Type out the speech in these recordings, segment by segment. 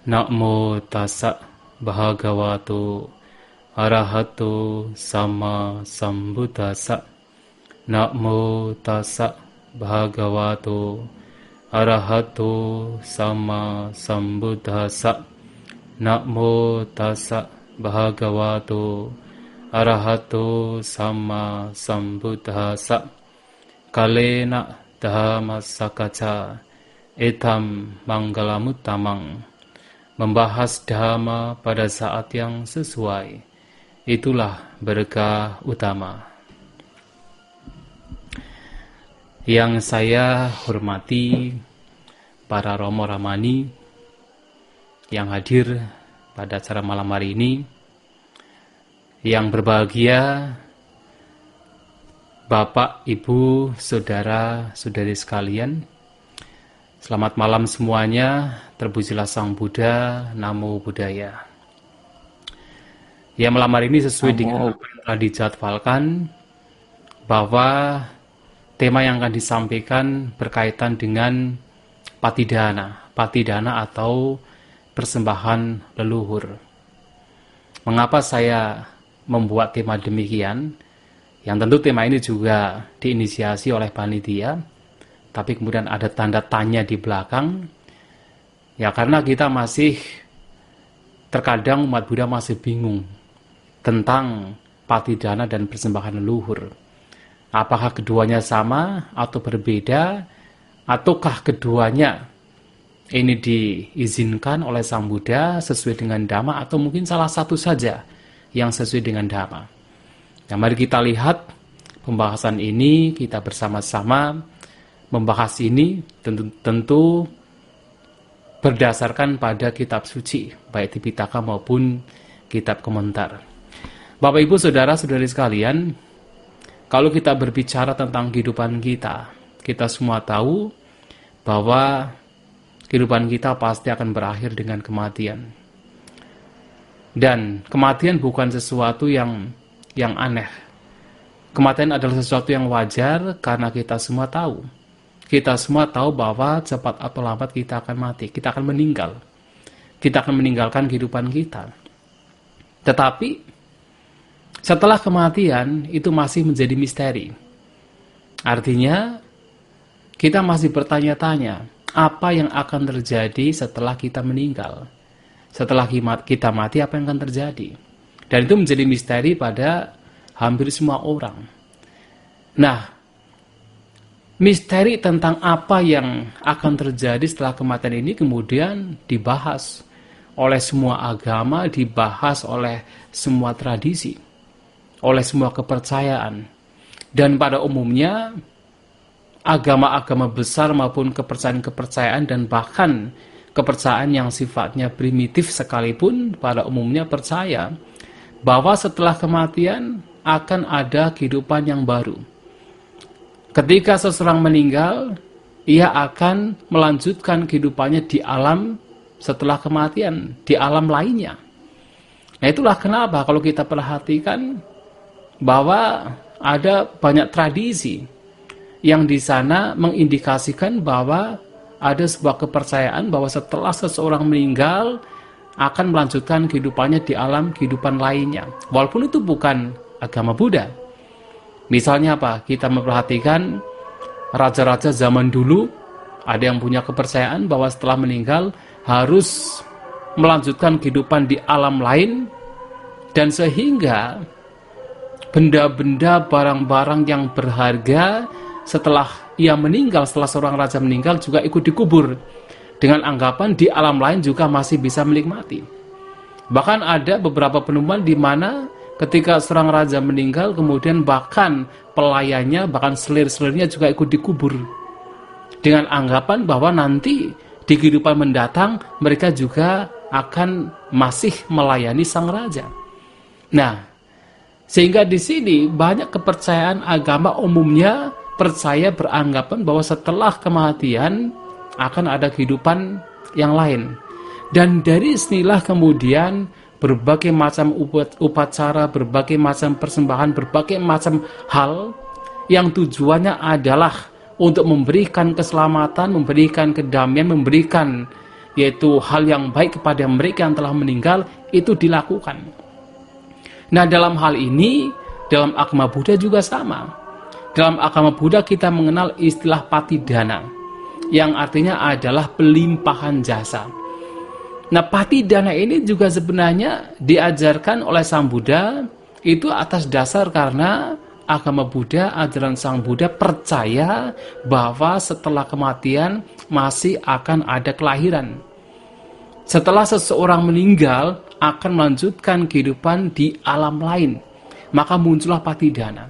Namo tassa bhagavato arahato sama sambuddhassa. Namo tassa bhagavato arahato sama sambuddhassa. Namo tassa bhagavato arahato sama sambuddhassa. Kalena dhammasakacca etam manggalamuttamang. Membahas dhamma pada saat yang sesuai, itulah berkah utama. Yang saya hormati para Romo Ramani yang hadir pada acara malam hari ini, yang berbahagia Bapak, Ibu, Saudara, Saudari sekalian, selamat malam semuanya. Terpujilah Sang Buddha, Namo Buddhaya. Ya, malam hari ini sesuai dengan apa yang telah dijadwalkan, bahwa tema yang akan disampaikan berkaitan dengan patidana. Patidana atau persembahan leluhur. Mengapa saya membuat tema demikian? Yang tentu tema ini juga diinisiasi oleh panitia, tapi kemudian ada tanda tanya di belakang. Ya, karena kita masih, terkadang umat Buddha masih bingung tentang patidana dan persembahan leluhur. Apakah keduanya sama atau berbeda, ataukah keduanya ini diizinkan oleh Sang Buddha sesuai dengan Dhamma, atau mungkin salah satu saja yang sesuai dengan Dhamma. Nah, mari kita lihat pembahasan ini, kita bersama-sama membahas ini tentu berdasarkan pada kitab suci, baik Tipitaka maupun kitab komentar. Bapak, Ibu, Saudara-saudari sekalian, kalau kita berbicara tentang kehidupan kita, kita semua tahu bahwa kehidupan kita pasti akan berakhir dengan kematian. Dan kematian bukan sesuatu yang aneh. Kematian adalah sesuatu yang wajar karena kita semua tahu. Kita semua tahu bahwa cepat atau lambat kita akan mati, kita akan meninggal. Kita akan meninggalkan kehidupan kita. Tetapi setelah kematian itu masih menjadi misteri. Artinya kita masih bertanya-tanya, apa yang akan terjadi setelah kita meninggal? Setelah kita mati, apa yang akan terjadi? Dan itu menjadi misteri pada hampir semua orang. Nah, misteri tentang apa yang akan terjadi setelah kematian ini kemudian dibahas oleh semua agama, dibahas oleh semua tradisi, oleh semua kepercayaan. Dan pada umumnya, agama-agama besar maupun kepercayaan-kepercayaan dan bahkan kepercayaan yang sifatnya primitif sekalipun pada umumnya percaya bahwa setelah kematian akan ada kehidupan yang baru. Ketika seseorang meninggal, ia akan melanjutkan kehidupannya di alam setelah kematian, di alam lainnya. Nah, itulah kenapa kalau kita perhatikan bahwa ada banyak tradisi yang di sana mengindikasikan bahwa ada sebuah kepercayaan bahwa setelah seseorang meninggal akan melanjutkan kehidupannya di alam kehidupan lainnya. Walaupun itu bukan agama Buddha. Misalnya apa? Kita memperhatikan raja-raja zaman dulu, ada yang punya kepercayaan bahwa setelah meninggal harus melanjutkan kehidupan di alam lain, dan sehingga benda-benda, barang-barang yang berharga setelah ia meninggal, setelah seorang raja meninggal juga ikut dikubur, dengan anggapan di alam lain juga masih bisa menikmati. Bahkan ada beberapa penemuan di mana ketika seorang raja meninggal, kemudian bahkan pelayannya, bahkan selir-selirnya juga ikut dikubur, dengan anggapan bahwa nanti di kehidupan mendatang mereka juga akan masih melayani sang raja. Nah, sehingga di sini banyak kepercayaan agama umumnya percaya, beranggapan bahwa setelah kematian akan ada kehidupan yang lain. Dan dari sinilah kemudian berbagai macam upacara, berbagai macam persembahan, berbagai macam hal yang tujuannya adalah untuk memberikan keselamatan, memberikan kedamaian, memberikan yaitu hal yang baik kepada mereka yang telah meninggal, itu dilakukan. Nah, dalam hal ini, dalam agama Buddha juga sama. Dalam agama Buddha kita mengenal istilah patidana, yang artinya adalah pelimpahan jasa. Nah, patidana ini juga sebenarnya diajarkan oleh Sang Buddha, itu atas dasar karena agama Buddha, ajaran Sang Buddha percaya bahwa setelah kematian masih akan ada kelahiran. Setelah seseorang meninggal akan melanjutkan kehidupan di alam lain. Maka muncullah patidana.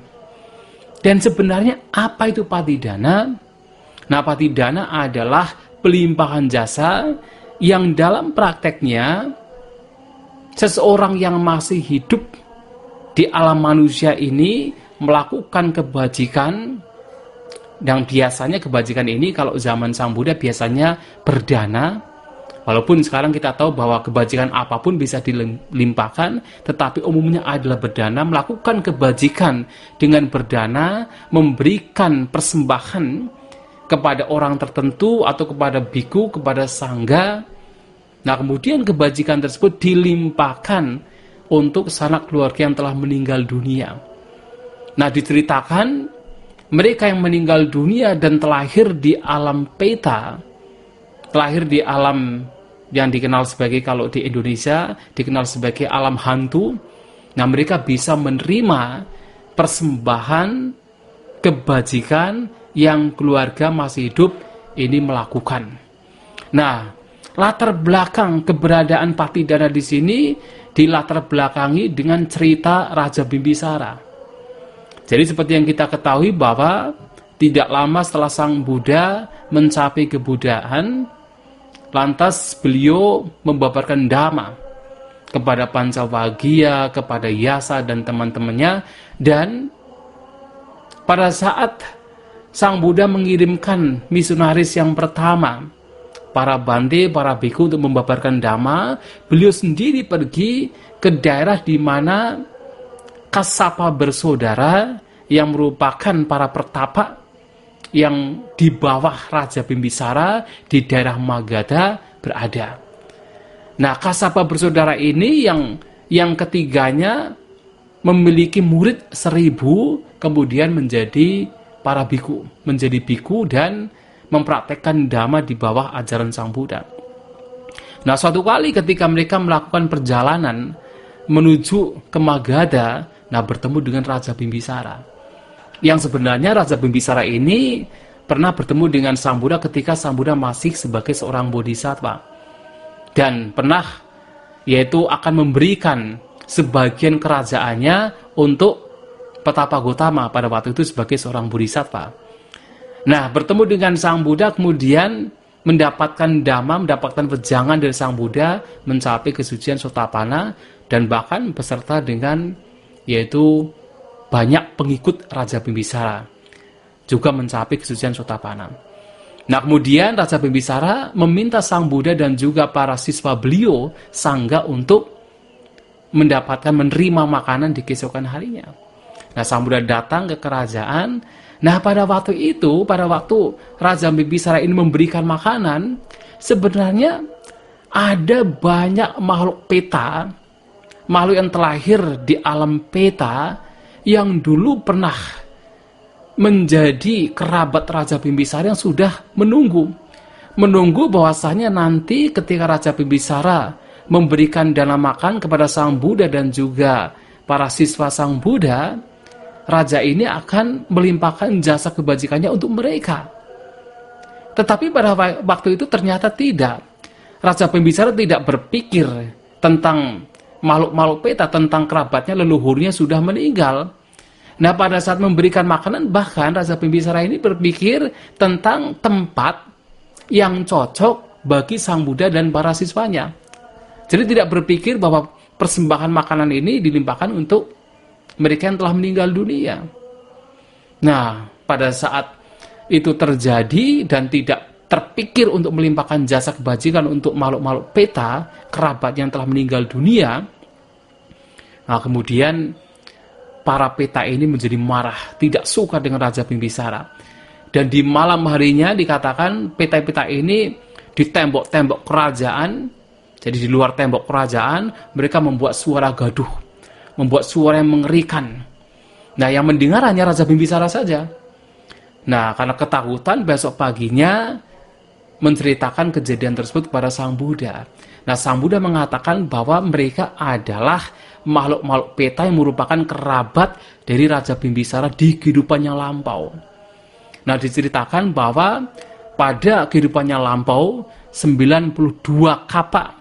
Dan sebenarnya apa itu patidana? Nah, patidana adalah pelimpahan jasa yang dalam prakteknya seseorang yang masih hidup di alam manusia ini melakukan kebajikan, yang biasanya kebajikan ini kalau zaman Sang Buddha biasanya berdana, walaupun sekarang kita tahu bahwa kebajikan apapun bisa dilimpahkan, tetapi umumnya adalah berdana, melakukan kebajikan dengan berdana, memberikan persembahan kepada orang tertentu atau kepada biku, kepada sangga. Nah, kemudian kebajikan tersebut dilimpahkan untuk sanak keluarga yang telah meninggal dunia. Nah, diceritakan mereka yang meninggal dunia dan terlahir di alam peta, terlahir di alam yang dikenal sebagai, kalau di Indonesia dikenal sebagai alam hantu. Nah, mereka bisa menerima persembahan kebajikan yang keluarga masih hidup ini melakukan. Nah, latar belakang keberadaan patidana di sini dilatar belakangi dengan cerita Raja Bimbisara. Jadi seperti yang kita ketahui bahwa tidak lama setelah Sang Buddha mencapai kebudaan, lantas beliau membabarkan Dhamma kepada Pancawagya, kepada Yasa dan teman-temannya. Dan pada saat Sang Buddha mengirimkan misionaris yang pertama, para bante, para biku untuk membabarkan Dhamma, beliau sendiri pergi ke daerah di mana Kassapa bersaudara yang merupakan para pertapa yang di bawah Raja Bimbisara di daerah Magadha berada. Nah, Kassapa bersaudara ini yang ketiganya memiliki murid 1000, kemudian menjadi para biku, menjadi biku dan mempraktekkan Dhamma di bawah ajaran Sang Buddha. Nah, suatu kali ketika mereka melakukan perjalanan menuju ke Magadha, nah bertemu dengan Raja Bimbisara. Yang sebenarnya Raja Bimbisara ini pernah bertemu dengan Sang Buddha ketika Sang Buddha masih sebagai seorang bodhisattva. Dan pernah, yaitu akan memberikan sebagian kerajaannya untuk Petapa Gotama pada waktu itu sebagai seorang bodhisattva. Nah, bertemu dengan Sang Buddha kemudian mendapatkan Dhamma, mendapatkan wejangan dari Sang Buddha, mencapai kesucian Sotapanna, dan bahkan beserta dengan yaitu banyak pengikut Raja Bimbisara juga mencapai kesucian Sotapanna. Nah, kemudian Raja Bimbisara meminta Sang Buddha dan juga para siswa beliau sangga untuk mendapatkan menerima makanan di keesokan harinya. Nah, Sang Buddha datang ke kerajaan. Nah, pada waktu itu, pada waktu Raja Bimbisara ini memberikan makanan, sebenarnya ada banyak makhluk peta, makhluk yang terlahir di alam peta yang dulu pernah menjadi kerabat Raja Bimbisara yang sudah menunggu bahwasanya nanti ketika Raja Bimbisara memberikan dana makan kepada Sang Buddha dan juga para siswa Sang Buddha, raja ini akan melimpahkan jasa kebajikannya untuk mereka. Tetapi pada waktu itu ternyata tidak. Raja Bimbisara tidak berpikir tentang makhluk-makhluk peta, tentang kerabatnya, leluhurnya sudah meninggal. Nah, pada saat memberikan makanan, bahkan Raja Bimbisara ini berpikir tentang tempat yang cocok bagi Sang Buddha dan para siswanya. Jadi tidak berpikir bahwa persembahan makanan ini dilimpahkan untuk mereka yang telah meninggal dunia. Nah, pada saat itu terjadi dan tidak terpikir untuk melimpahkan jasa kebajikan untuk makhluk-makhluk peta, kerabat yang telah meninggal dunia, nah kemudian para peta ini menjadi marah, tidak suka dengan Raja Bimbisara. Dan di malam harinya dikatakan peta-peta ini di tembok-tembok kerajaan, jadi di luar tembok kerajaan, mereka membuat suara gaduh, membuat suara yang mengerikan. Nah, yang mendengar hanya Raja Bimbisara saja. Nah, karena ketakutan, besok paginya menceritakan kejadian tersebut kepada Sang Buddha. Nah, Sang Buddha mengatakan bahwa mereka adalah makhluk-makhluk peta yang merupakan kerabat dari Raja Bimbisara di kehidupan yang lampau. Nah, diceritakan bahwa pada kehidupannya lampau, 92 kapak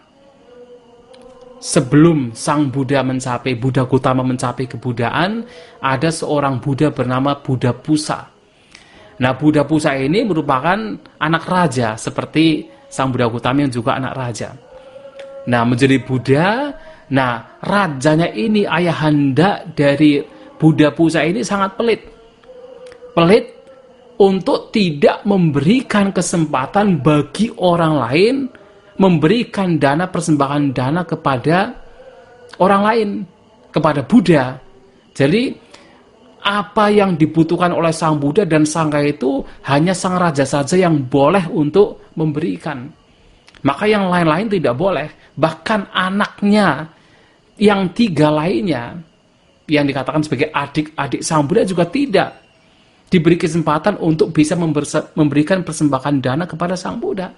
sebelum Sang Buddha Gautama mencapai kebudaan, ada seorang Buddha bernama Buddha Pusa. Nah, Buddha Pusa ini merupakan anak raja, seperti Sang Buddha Gautama yang juga anak raja. Nah, menjadi Buddha, nah rajanya ini, ayahanda dari Buddha Pusa ini sangat pelit. Pelit untuk tidak memberikan kesempatan bagi orang lain memberikan dana, persembahan dana kepada orang lain, kepada Buddha. Jadi apa yang dibutuhkan oleh Sang Buddha dan Sangha itu hanya Sang Raja saja yang boleh untuk memberikan. Maka yang lain-lain tidak boleh. Bahkan anaknya yang 3 lainnya, yang dikatakan sebagai adik-adik Sang Buddha juga tidak diberi kesempatan untuk bisa memberikan persembahan dana kepada Sang Buddha.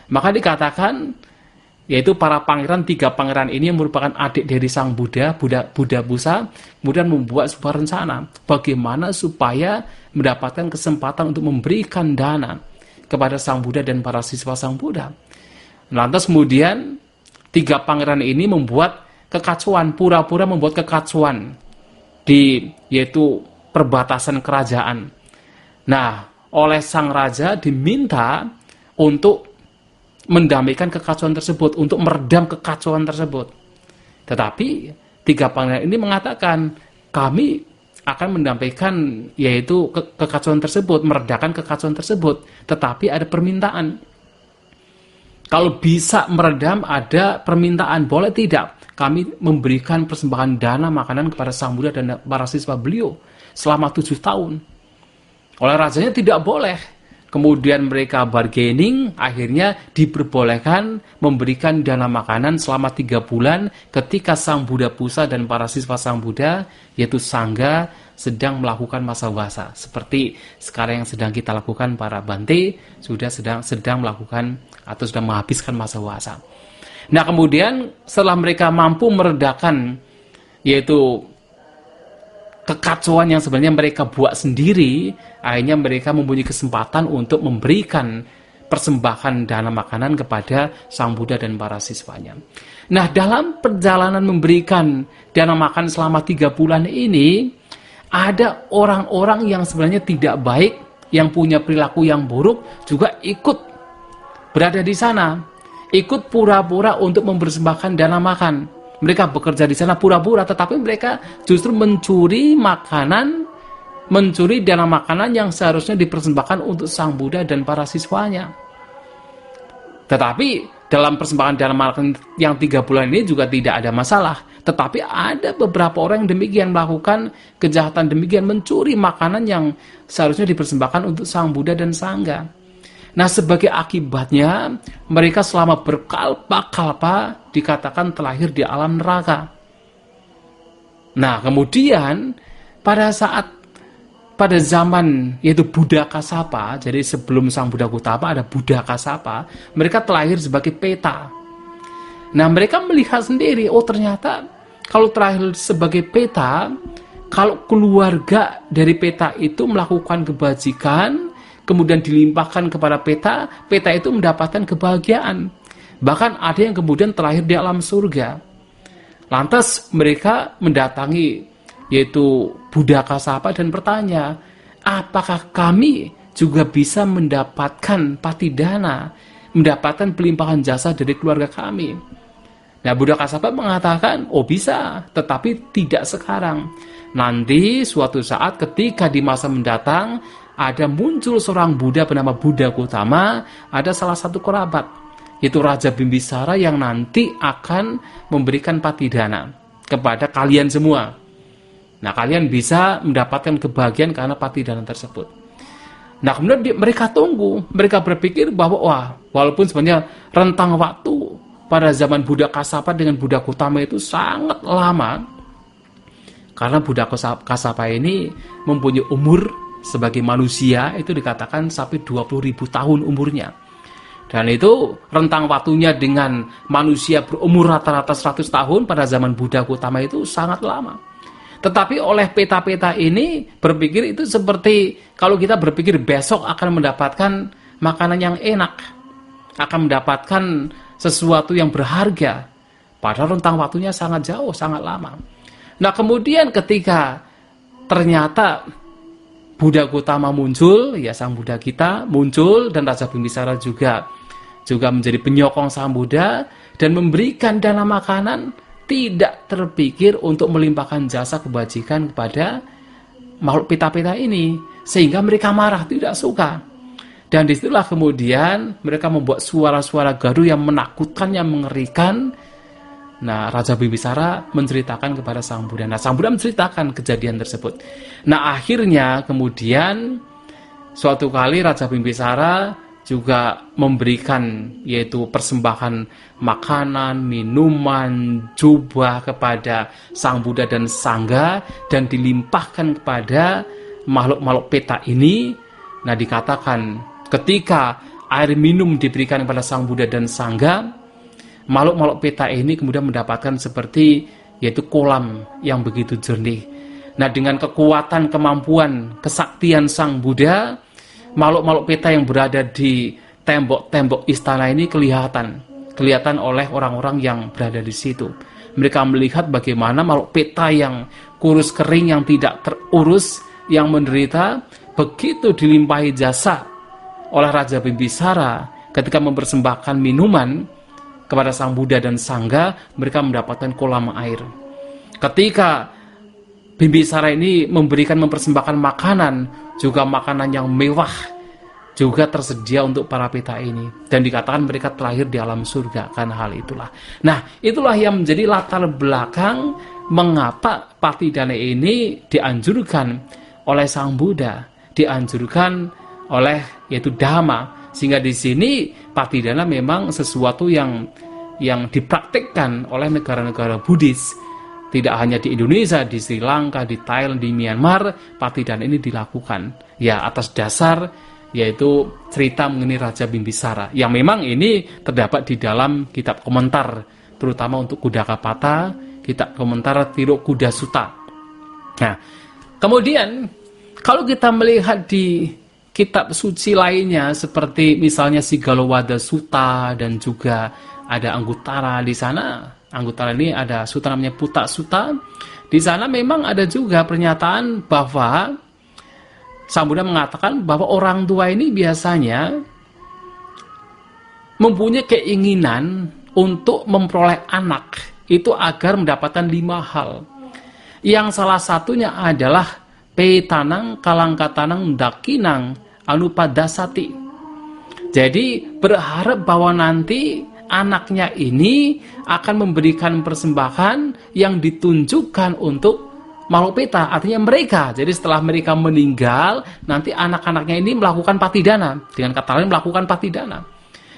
Maka dikatakan, yaitu para pangeran, 3 pangeran ini yang merupakan adik dari Sang Buddha, Buddha Pusa, kemudian membuat sebuah rencana bagaimana supaya mendapatkan kesempatan untuk memberikan dana kepada Sang Buddha dan para siswa Sang Buddha. Lantas kemudian 3 pangeran ini membuat kekacauan, pura-pura membuat kekacauan yaitu perbatasan kerajaan. Nah, oleh Sang Raja diminta untuk mendamaikan kekacauan tersebut, untuk meredam kekacauan tersebut. Tetapi 3 pangeran ini mengatakan, kami akan mendamaikan yaitu kekacauan tersebut, meredakan kekacauan tersebut. Tetapi ada permintaan. Kalau bisa meredam, ada permintaan, boleh tidak kami memberikan persembahan dana makanan kepada Sang Buddha dan para siswa beliau selama 7 tahun. Oleh rajanya tidak boleh. Kemudian mereka bargaining, akhirnya diperbolehkan memberikan dana makanan selama 3 bulan ketika Sang Buddha Pusa dan para siswa Sang Buddha, yaitu Sangha, sedang melakukan masa wasa. Seperti sekarang yang sedang kita lakukan para Bante, sedang melakukan atau sudah menghabiskan masa wasa. Nah, kemudian setelah mereka mampu meredakan yaitu kekacauan yang sebenarnya mereka buat sendiri, akhirnya mereka mempunyai kesempatan untuk memberikan persembahan dana makanan kepada Sang Buddha dan para siswanya. Nah, dalam perjalanan memberikan dana makan selama 3 bulan ini, ada orang-orang yang sebenarnya tidak baik, yang punya perilaku yang buruk, juga ikut berada di sana, ikut pura-pura untuk mempersembahkan dana makan. Mereka bekerja di sana pura-pura, tetapi mereka justru mencuri dana makanan yang seharusnya dipersembahkan untuk Sang Buddha dan para siswanya. Tetapi dalam persembahan dana makan yang 3 bulan ini juga tidak ada masalah. Tetapi ada beberapa orang yang demikian melakukan kejahatan demikian, mencuri makanan yang seharusnya dipersembahkan untuk Sang Buddha dan Sangha. Nah, sebagai akibatnya, mereka selama berkalpa-kalpa dikatakan terlahir di alam neraka. Nah, kemudian pada zaman yaitu Buddha Kasapa, jadi sebelum Sang Buddha Gautama ada Buddha Kasapa, mereka terlahir sebagai peta. Nah, mereka melihat sendiri, oh ternyata kalau terlahir sebagai peta, kalau keluarga dari peta itu melakukan kebajikan, kemudian dilimpahkan kepada peta, peta itu mendapatkan kebahagiaan. Bahkan ada yang kemudian terlahir di alam surga. Lantas mereka mendatangi yaitu Buddha Kasapa dan bertanya, apakah kami juga bisa mendapatkan patidana, mendapatkan pelimpahan jasa dari keluarga kami? Nah, Buddha Kasapa mengatakan, oh bisa, tetapi tidak sekarang. Nanti suatu saat ketika di masa mendatang, ada muncul seorang Buddha bernama Buddha Gautama, ada salah satu kerabat, yaitu Raja Bimbisara yang nanti akan memberikan patidana kepada kalian semua. Nah, kalian bisa mendapatkan kebahagiaan karena patidana tersebut. Nah, kemudian mereka tunggu, mereka berpikir bahwa wah, walaupun sebenarnya rentang waktu pada zaman Buddha Kasapa dengan Buddha Gautama itu sangat lama, karena Buddha Kasapa ini mempunyai umur sebagai manusia itu dikatakan sampai 20.000 tahun umurnya. Dan itu rentang waktunya dengan manusia berumur rata-rata 100 tahun pada zaman Buddha Gautama itu sangat lama. Tetapi oleh peta-peta ini berpikir itu seperti kalau kita berpikir besok akan mendapatkan makanan yang enak, akan mendapatkan sesuatu yang berharga, padahal rentang waktunya sangat jauh, sangat lama. Nah, kemudian ketika ternyata Buddha Gautama muncul, ya sang Buddha kita muncul, dan Raja Bimbisara juga menjadi penyokong sang Buddha dan memberikan dana makanan, tidak terpikir untuk melimpahkan jasa kebajikan kepada makhluk peta-peta ini, sehingga mereka marah, tidak suka. Dan disitulah kemudian mereka membuat suara-suara gaduh yang menakutkan, yang mengerikan. Nah, Raja Bimbisara menceritakan kepada sang Buddha. Nah, sang Buddha menceritakan kejadian tersebut. Nah, akhirnya kemudian suatu kali Raja Bimbisara juga memberikan yaitu persembahan makanan, minuman, jubah kepada sang Buddha dan Sangga, dan dilimpahkan kepada makhluk-makhluk peta ini. Nah, dikatakan ketika air minum diberikan kepada sang Buddha dan Sangga, makhluk-makhluk peta ini kemudian mendapatkan seperti yaitu kolam yang begitu jernih. Nah, dengan kekuatan, kemampuan, kesaktian sang Buddha, makhluk-makhluk peta yang berada di tembok-tembok istana ini kelihatan oleh orang-orang yang berada di situ. Mereka melihat bagaimana makhluk peta yang kurus kering, yang tidak terurus, yang menderita, begitu dilimpahi jasa oleh Raja Bimbisara ketika mempersembahkan minuman kepada sang Buddha dan Sangga, mereka mendapatkan kolam air. Ketika Bimbisara ini mempersembahkan makanan, juga makanan yang mewah juga tersedia untuk para peta ini, dan dikatakan mereka terlahir di alam surga karena hal itulah. Nah, itulah yang menjadi latar belakang mengapa Patidana ini dianjurkan oleh sang Buddha, dianjurkan oleh yaitu Dhamma, sehingga di sini Patidana memang sesuatu yang dipraktikkan oleh negara-negara Buddhis. Tidak hanya di Indonesia, di Sri Lanka, di Thailand, di Myanmar, Patidana ini dilakukan. Ya, atas dasar yaitu cerita mengenai Raja Bimbisara, yang memang ini terdapat di dalam kitab komentar, terutama untuk Kudakapata, kitab komentar Tiruk Kuda Sutta. Nah, kemudian kalau kita melihat di kitab suci lainnya, seperti misalnya Sigalowada Sutta, dan juga ada Anguttara di sana. Anguttara ini ada sutta namanya Putta Sutta. Di sana memang ada juga pernyataan bahwa sang Buddha mengatakan bahwa orang tua ini biasanya mempunyai keinginan untuk memperoleh anak itu agar mendapatkan 5 hal. Yang salah satunya adalah petanang kalangkatanang dakinang anupadasati. Jadi berharap bahwa nanti anaknya ini akan memberikan persembahan yang ditunjukkan untuk makhluk peta, artinya mereka. Jadi setelah mereka meninggal, nanti anak-anaknya ini melakukan patidana, dengan kata lain melakukan patidana.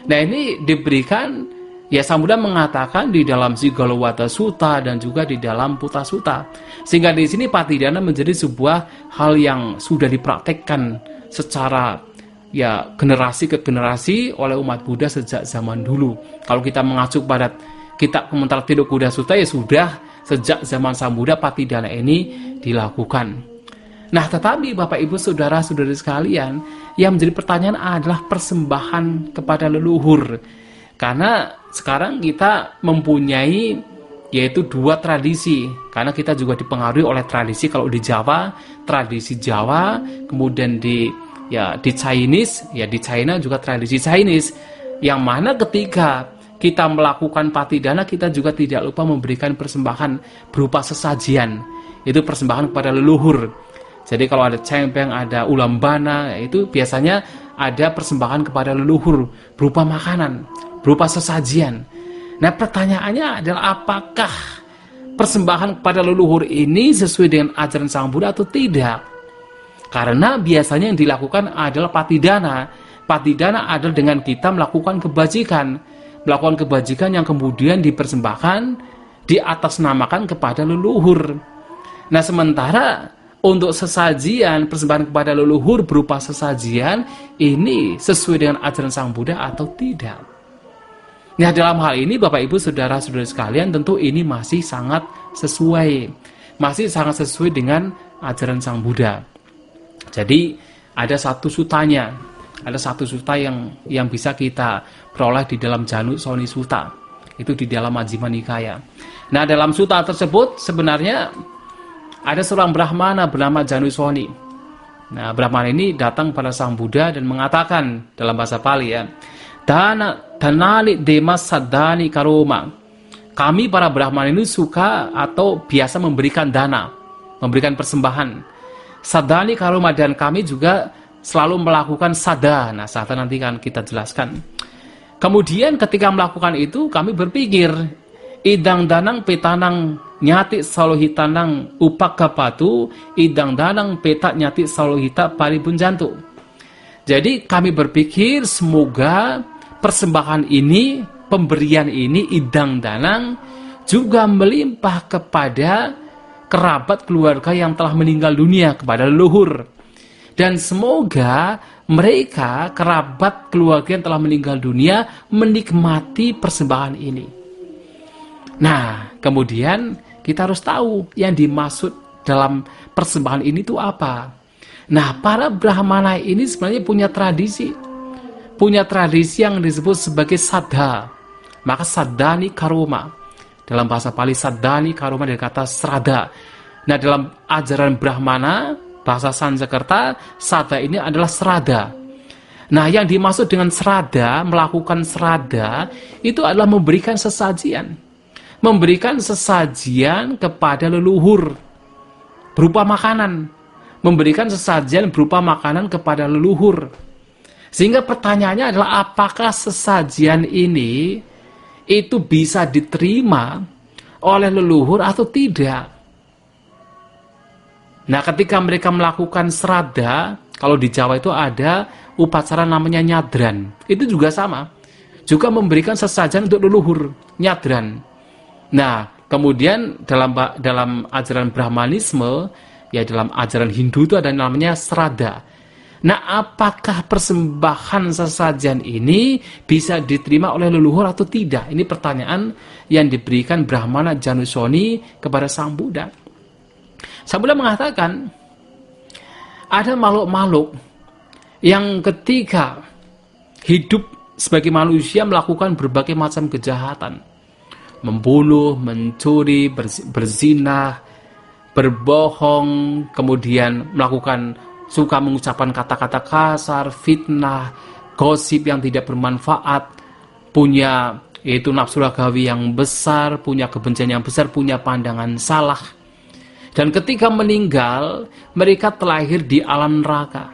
Nah, ini diberikan, ya sang Buddha mengatakan di dalam Sigalowada Sutta dan juga di dalam Putta Sutta, sehingga di sini patidana menjadi sebuah hal yang sudah dipraktekkan secara ya generasi ke generasi oleh umat Buddha sejak zaman dulu. Kalau kita mengacu pada kitab komentar Tiruk Kuda Sutta, ya sudah sejak zaman sang Buddha patidana ini dilakukan. Nah, tetapi Bapak Ibu saudara-saudari sekalian, yang menjadi pertanyaan adalah persembahan kepada leluhur. Karena sekarang kita mempunyai yaitu 2 tradisi, karena kita juga dipengaruhi oleh tradisi, kalau di Jawa, tradisi Jawa, kemudian di Chinese, ya di China juga tradisi Chinese, yang mana ketika kita melakukan patidana, kita juga tidak lupa memberikan persembahan berupa sesajian, itu persembahan kepada leluhur. Jadi kalau ada cempeng, ada ulambana, itu biasanya ada persembahan kepada leluhur berupa makanan, berupa sesajian. Nah, pertanyaannya adalah apakah persembahan kepada leluhur ini sesuai dengan ajaran sang Buddha atau tidak? Karena biasanya yang dilakukan adalah patidana. Patidana adalah dengan kita melakukan kebajikan yang kemudian dipersembahkan, diatasnamakan kepada leluhur. Nah, sementara untuk sesajian, persembahan kepada leluhur berupa sesajian, ini sesuai dengan ajaran Sang Buddha atau tidak? Nah, dalam hal ini Bapak Ibu Saudara-saudara sekalian, tentu ini masih sangat sesuai dengan ajaran Sang Buddha. Jadi ada satu sutanya, ada satu suta yang bisa kita peroleh di dalam Janusoni Sutta, itu di dalam Majjhima Nikaya. Nah, dalam suta tersebut sebenarnya ada seorang Brahmana bernama Janusoni. Nah, Brahmana ini datang pada Sang Buddha dan mengatakan dalam bahasa Pali, ya, Danali demas sadani karoma. Kami para Brahmana ini suka atau biasa memberikan dana, memberikan persembahan. Sadani karoma, dan kami juga selalu melakukan sada. Nah, sada nanti kan kita jelaskan. Kemudian ketika melakukan itu kami berpikir, idang danang petanang nyati salohitanang upakapatu, idang danang petak nyati salohita paribunjantu. Jadi kami berpikir semoga persembahan ini, pemberian ini, idang danang juga melimpah kepada kerabat keluarga yang telah meninggal dunia, kepada leluhur. Dan semoga mereka, kerabat keluarga yang telah meninggal dunia, menikmati persembahan ini. Nah, kemudian kita harus tahu yang dimaksud dalam persembahan ini itu apa. Nah, para Brahmana ini sebenarnya punya tradisi yang disebut sebagai saddha. Maka saddani karoma. Dalam bahasa Pali, saddani karoma dari kata sraddha. Nah, dalam ajaran Brahmana, bahasa Sanskerta, saddha ini adalah sraddha. Nah, yang dimaksud dengan sraddha, melakukan sraddha, itu adalah memberikan sesajian. Memberikan sesajian kepada leluhur berupa makanan. Memberikan sesajian berupa makanan kepada leluhur. Sehingga pertanyaannya adalah, apakah sesajian ini itu bisa diterima oleh leluhur atau tidak? Nah, ketika mereka melakukan sraddha, kalau di Jawa itu ada upacara namanya nyadran. Itu juga sama. Juga memberikan sesajian untuk leluhur, nyadran. Nah, kemudian dalam ajaran Brahmanisme, ya dalam ajaran Hindu itu ada namanya sraddha. Nah, apakah persembahan sesajian ini bisa diterima oleh leluhur atau tidak? Ini pertanyaan yang diberikan Brahmana Janusoni kepada Sang Buddha. Sang Buddha mengatakan, ada makhluk-makhluk yang ketika hidup sebagai manusia melakukan berbagai macam kejahatan. Membunuh, mencuri, berzina, berbohong, kemudian suka mengucapkan kata-kata kasar, fitnah, gosip yang tidak bermanfaat, punya yaitu nafsu ragawi yang besar, punya kebencian yang besar, punya pandangan salah. Dan ketika meninggal, mereka terlahir di alam neraka.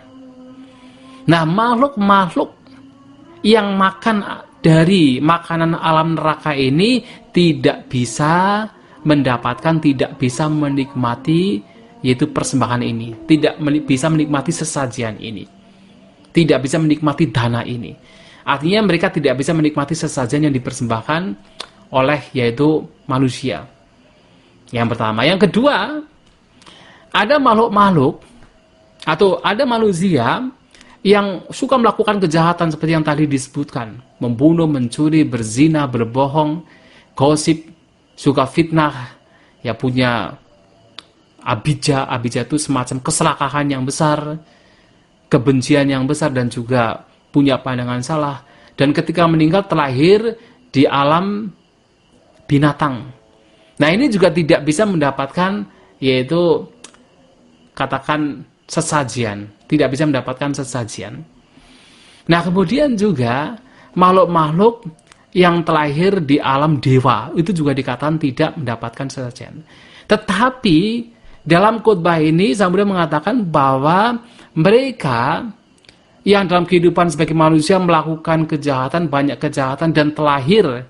Nah, makhluk-makhluk yang makan dari makanan alam neraka ini tidak bisa menikmati yaitu persembahan ini, tidak bisa menikmati sesajian ini, tidak bisa menikmati dana ini. Artinya mereka tidak bisa menikmati sesajian yang dipersembahkan oleh yaitu manusia. Yang pertama. Yang kedua, ada makhluk-makhluk atau ada manusia yang suka melakukan kejahatan seperti yang tadi disebutkan, membunuh, mencuri, berzina, berbohong, gosip, suka fitnah, ya punya abijja itu semacam keserakahan yang besar, kebencian yang besar, dan juga punya pandangan salah. Dan ketika meninggal terlahir di alam binatang. Nah, ini juga tidak bisa mendapatkan yaitu katakan sesajian, tidak bisa mendapatkan sesajian. Nah, kemudian juga makhluk-makhluk yang terlahir di alam dewa itu juga dikatakan tidak mendapatkan sesajian. Tetapi dalam khotbah ini Sang Buddha mengatakan bahwa mereka yang dalam kehidupan sebagai manusia melakukan kejahatan, banyak kejahatan, dan terlahir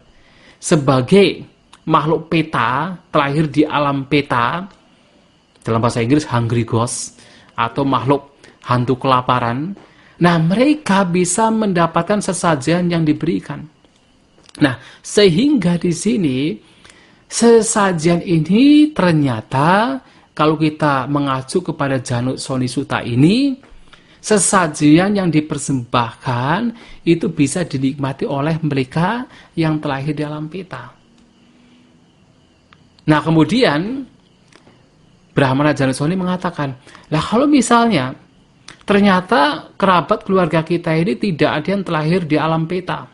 sebagai makhluk peta, terlahir di alam peta, dalam bahasa Inggris hungry ghost, atau makhluk hantu kelaparan, nah mereka bisa mendapatkan sesajian yang diberikan. Nah, sehingga di sini sesajian ini ternyata kalau kita mengacu kepada Januk Soni Sutta ini, sesajian yang dipersembahkan itu bisa dinikmati oleh mereka yang terlahir di alam peta. Nah, kemudian Brahmana Januk Soni mengatakan, lah kalau misalnya ternyata kerabat keluarga kita ini tidak ada yang terlahir di alam peta.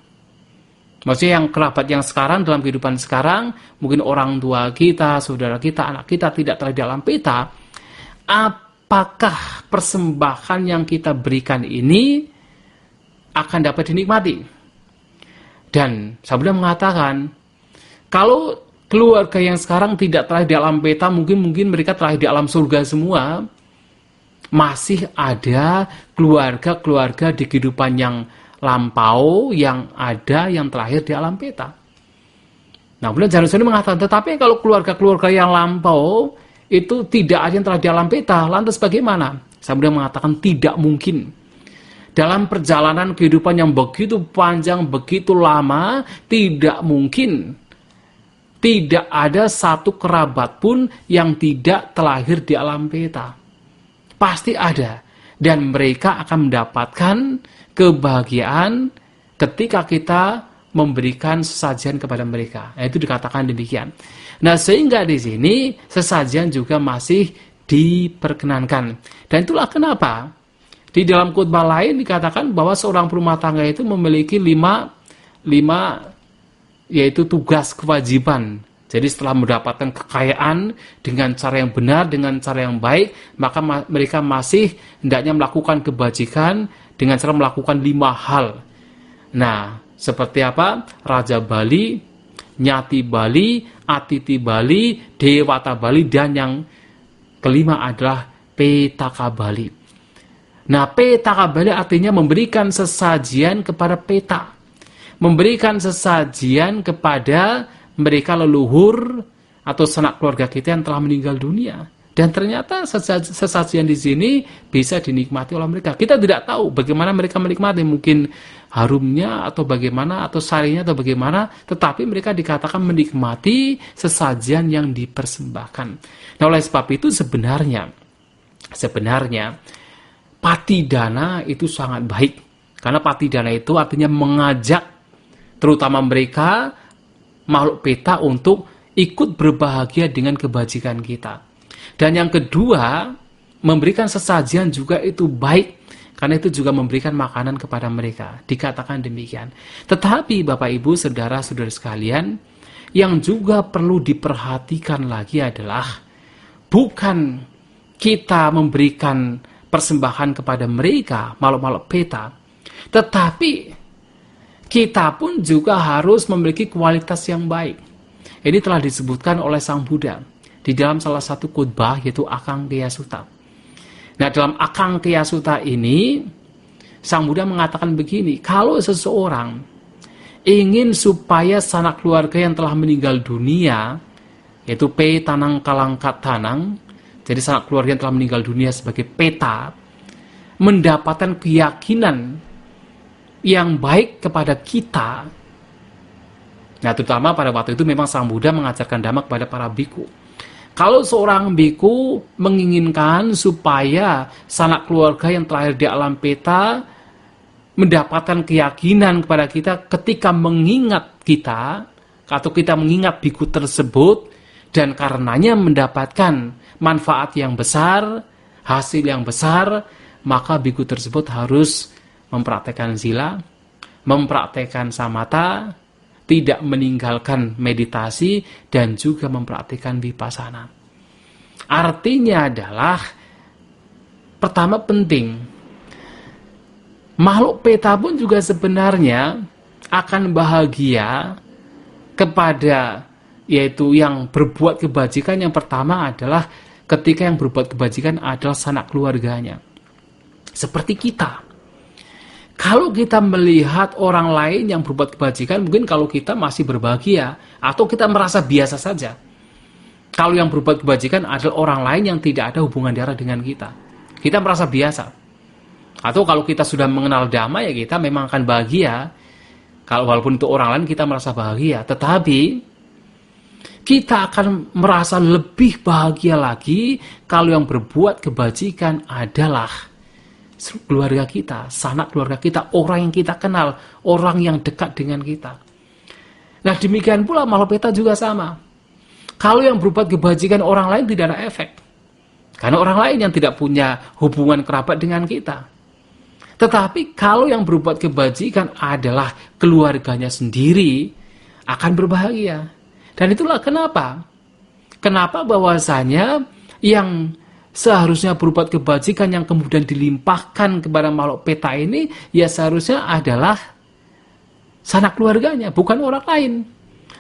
Maksudnya yang kerabat yang sekarang dalam kehidupan sekarang, mungkin orang tua kita, saudara kita, anak kita tidak terlahir di alam peta. Apakah persembahan yang kita berikan ini akan dapat dinikmati? Dan saya Buddha mengatakan, kalau keluarga yang sekarang tidak terlahir di alam peta, mungkin mereka terlahir di alam surga semua, masih ada keluarga-keluarga di kehidupan yang lampau yang ada yang terlahir di alam peta. Nah, kemudian Januk Soni mengatakan, tetapi kalau keluarga-keluarga yang lampau itu tidak ada yang terlahir di alam peta, lantas bagaimana? Saya Buddha mengatakan tidak mungkin. Dalam perjalanan kehidupan yang begitu panjang, begitu lama, tidak mungkin. Tidak ada satu kerabat pun yang tidak terlahir di alam peta. Pasti ada. Dan mereka akan mendapatkan kebahagiaan ketika kita memberikan sesajian kepada mereka. Nah, itu dikatakan demikian. Nah, sehingga di sini sesajian juga masih diperkenankan. Dan itulah kenapa di dalam khotbah lain dikatakan bahwa seorang perumah tangga itu memiliki lima yaitu tugas kewajiban. Jadi setelah mendapatkan kekayaan dengan cara yang benar, dengan cara yang baik, maka mereka masih hendaknya melakukan kebajikan dengan cara melakukan 5 hal. Nah, seperti apa? Raja Bali, Nyati Bali, Atiti Bali, Dewata Bali, dan yang kelima adalah Petaka Bali. Nah, Petaka Bali artinya memberikan sesajian kepada peta. Memberikan sesajian kepada mereka leluhur atau sanak keluarga kita yang telah meninggal dunia. Dan ternyata sesajian di sini bisa dinikmati oleh mereka. Kita tidak tahu bagaimana mereka menikmati, mungkin harumnya atau bagaimana, atau sarinya atau bagaimana, tetapi mereka dikatakan menikmati sesajian yang dipersembahkan. Nah, oleh sebab itu sebenarnya patidana itu sangat baik. Karena patidana itu artinya mengajak terutama mereka makhluk peta untuk ikut berbahagia dengan kebajikan kita. Dan yang kedua, memberikan sesajian juga itu baik, karena itu juga memberikan makanan kepada mereka. Dikatakan demikian. Tetapi Bapak Ibu, saudara-saudara sekalian, yang juga perlu diperhatikan lagi adalah bukan kita memberikan persembahan kepada mereka, makhluk-makhluk peta, tetapi kita pun juga harus memiliki kualitas yang baik. Ini telah disebutkan oleh Sang Buddha di dalam salah satu khotbah, yaitu Akangkaya Sutta. Nah, dalam Akangkaya Sutta ini, Sang Buddha mengatakan begini, kalau seseorang ingin supaya sanak keluarga yang telah meninggal dunia, yaitu P Tanang Kalangkat Tanang, jadi sanak keluarga yang telah meninggal dunia sebagai peta, mendapatkan keyakinan yang baik kepada kita. Nah, terutama pada waktu itu memang Sang Buddha mengajarkan Dhamma kepada para biku. Kalau seorang biku menginginkan supaya sanak keluarga yang terlahir di alam peta mendapatkan keyakinan kepada kita ketika mengingat kita, atau kita mengingat biku tersebut, dan karenanya mendapatkan manfaat yang besar, hasil yang besar, maka biku tersebut harus mempraktekkan sila, mempraktekkan samatha, tidak meninggalkan meditasi, dan juga mempraktekkan vipassana. Artinya adalah, pertama penting, makhluk peta pun juga sebenarnya akan bahagia kepada, yaitu yang berbuat kebajikan. Yang pertama adalah ketika yang berbuat kebajikan adalah sanak keluarganya. Seperti kita. Kalau kita melihat orang lain yang berbuat kebajikan, mungkin kalau kita masih berbahagia, atau kita merasa biasa saja. Kalau yang berbuat kebajikan adalah orang lain yang tidak ada hubungan darah dengan kita. Kita merasa biasa. Atau kalau kita sudah mengenal damai, ya kita memang akan bahagia. Kalau walaupun untuk orang lain kita merasa bahagia, tetapi kita akan merasa lebih bahagia lagi kalau yang berbuat kebajikan adalah keluarga kita, sanak keluarga kita, orang yang kita kenal, orang yang dekat dengan kita. Nah, demikian pula malapeta juga sama. Kalau yang berbuat kebajikan orang lain tidak ada efek. Karena orang lain yang tidak punya hubungan kerabat dengan kita. Tetapi kalau yang berbuat kebajikan adalah keluarganya sendiri, akan berbahagia. Dan itulah kenapa. Kenapa bahwasanya yang seharusnya berbuat kebajikan yang kemudian dilimpahkan kepada makhluk peta ini, ya seharusnya adalah sanak keluarganya, bukan orang lain.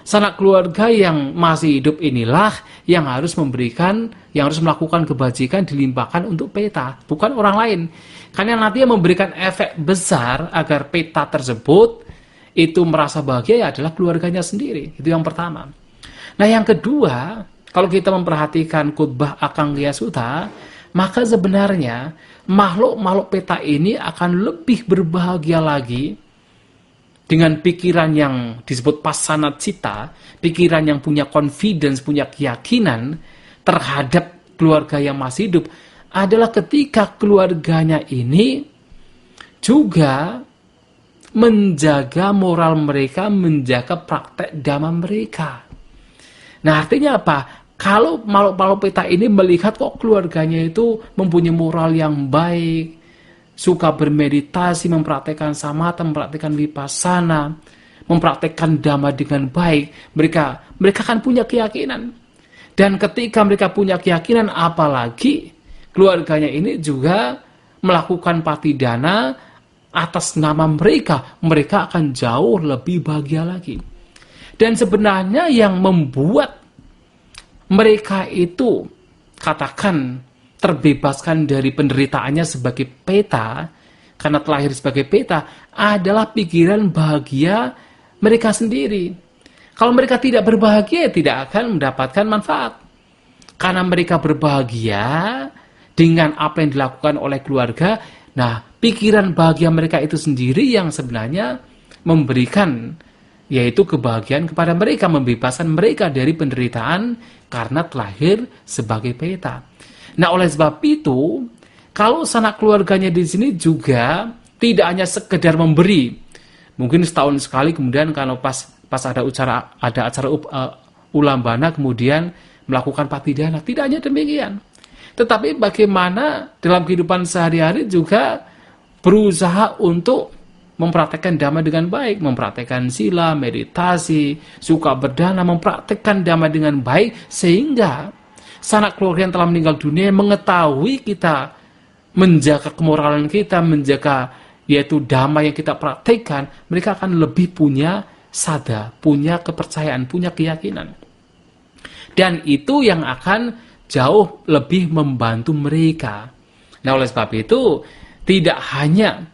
Sanak keluarga yang masih hidup inilah yang harus memberikan, yang harus melakukan kebajikan dilimpahkan untuk peta, bukan orang lain. Karena nantinya memberikan efek besar agar peta tersebut itu merasa bahagia ya adalah keluarganya sendiri. Itu yang pertama. Nah, yang kedua, kalau kita memperhatikan khotbah Akang Gya Sutta, maka sebenarnya makhluk-makhluk peta ini akan lebih berbahagia lagi dengan pikiran yang disebut pasana cita, pikiran yang punya confidence, punya keyakinan terhadap keluarga yang masih hidup, adalah ketika keluarganya ini juga menjaga moral mereka, menjaga praktek dhamma mereka. Nah, artinya apa? Kalau makhluk-makhluk peta ini melihat kok keluarganya itu mempunyai moral yang baik, suka bermeditasi, mempraktekkan samatha, mempraktekkan vipassana, mempraktekkan dhamma dengan baik, mereka akan punya keyakinan. Dan ketika mereka punya keyakinan, apalagi keluarganya ini juga melakukan patidana atas nama mereka, mereka akan jauh lebih bahagia lagi. Dan sebenarnya yang membuat mereka itu, katakan, terbebaskan dari penderitaannya sebagai peta, karena terlahir sebagai peta, adalah pikiran bahagia mereka sendiri. Kalau mereka tidak berbahagia, tidak akan mendapatkan manfaat. Karena mereka berbahagia dengan apa yang dilakukan oleh keluarga, nah, pikiran bahagia mereka itu sendiri yang sebenarnya memberikan, yaitu kebahagiaan kepada mereka, membebaskan mereka dari penderitaan karena terlahir sebagai peta. Nah, oleh sebab itu, kalau sanak keluarganya di sini juga tidak hanya sekedar memberi, mungkin setahun sekali kemudian kalau pas ada acara ulambana kemudian melakukan patidana, tidak hanya demikian. Tetapi bagaimana dalam kehidupan sehari-hari juga berusaha untuk mempraktekkan dhamma dengan baik, mempraktekkan sila, meditasi, suka berdana, mempraktekkan dhamma dengan baik, sehingga sanak keluarga yang telah meninggal dunia mengetahui kita menjaga kemoralan kita, menjaga yaitu dhamma yang kita praktekkan, mereka akan lebih punya sada, punya kepercayaan, punya keyakinan. Dan itu yang akan jauh lebih membantu mereka. Nah, oleh sebab itu, tidak hanya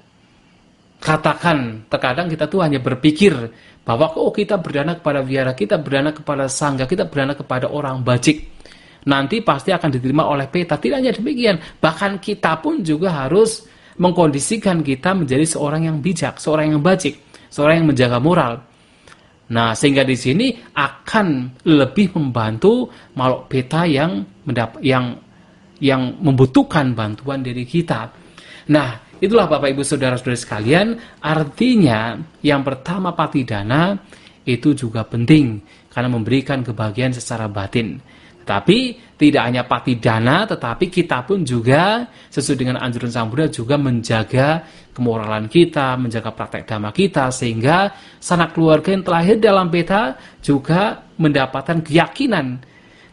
katakan, terkadang kita tuh hanya berpikir bahwa kita berdana kepada wihara, kita berdana kepada sangga, kita berdana kepada orang bajik, nanti pasti akan diterima oleh peta. Tidak hanya demikian, bahkan kita pun juga harus mengkondisikan kita menjadi seorang yang bijak, seorang yang bajik, seorang yang menjaga moral. Nah, sehingga di sini akan lebih membantu makhluk peta yang membutuhkan bantuan dari kita. Nah, itulah Bapak Ibu Saudara-saudara sekalian, artinya yang pertama patidana itu juga penting karena memberikan kebahagiaan secara batin. Tetapi tidak hanya patidana, tetapi kita pun juga sesuai dengan anjuran Sang Buddha juga menjaga kemoralan kita, menjaga praktek dhamma kita, sehingga sanak keluarga yang terlahir dalam peta juga mendapatkan keyakinan.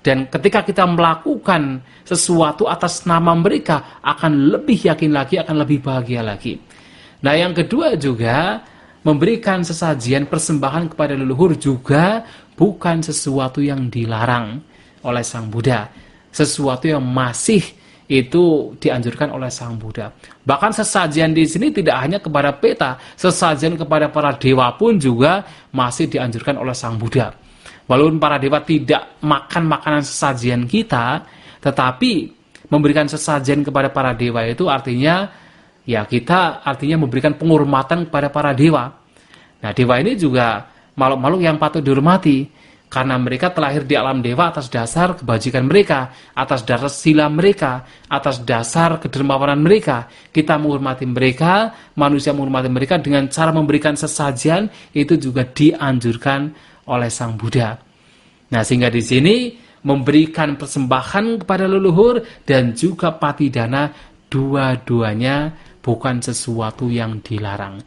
Dan ketika kita melakukan sesuatu atas nama mereka, akan lebih yakin lagi, akan lebih bahagia lagi. Nah, yang kedua juga, memberikan sesajian persembahan kepada leluhur juga bukan sesuatu yang dilarang oleh Sang Buddha, sesuatu yang masih itu dianjurkan oleh Sang Buddha. Bahkan sesajian di sini tidak hanya kepada peta, sesajian kepada para dewa pun juga masih dianjurkan oleh Sang Buddha. Walaupun para dewa tidak makan makanan sesajian kita, tetapi memberikan sesajian kepada para dewa itu artinya Ya, kita artinya memberikan penghormatan kepada para dewa. Nah, dewa ini juga makhluk-makhluk yang patut dihormati karena mereka terlahir di alam dewa atas dasar kebajikan mereka, atas dasar sila mereka, atas dasar kedermawanan mereka. Kita menghormati mereka, manusia menghormati mereka dengan cara memberikan sesajian, itu juga dianjurkan oleh Sang Buddha. Nah, sehingga di sini memberikan persembahan kepada leluhur dan juga patidana, dua-duanya bukan sesuatu yang dilarang.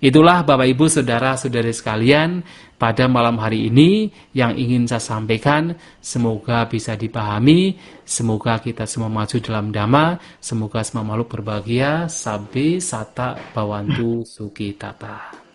Itulah Bapak Ibu Saudara-saudari sekalian pada malam hari ini yang ingin saya sampaikan. Semoga bisa dipahami, semoga kita semua maju dalam dhamma, semoga semua makhluk berbahagia. Sabbe Sata Bhavantu Sukhitata.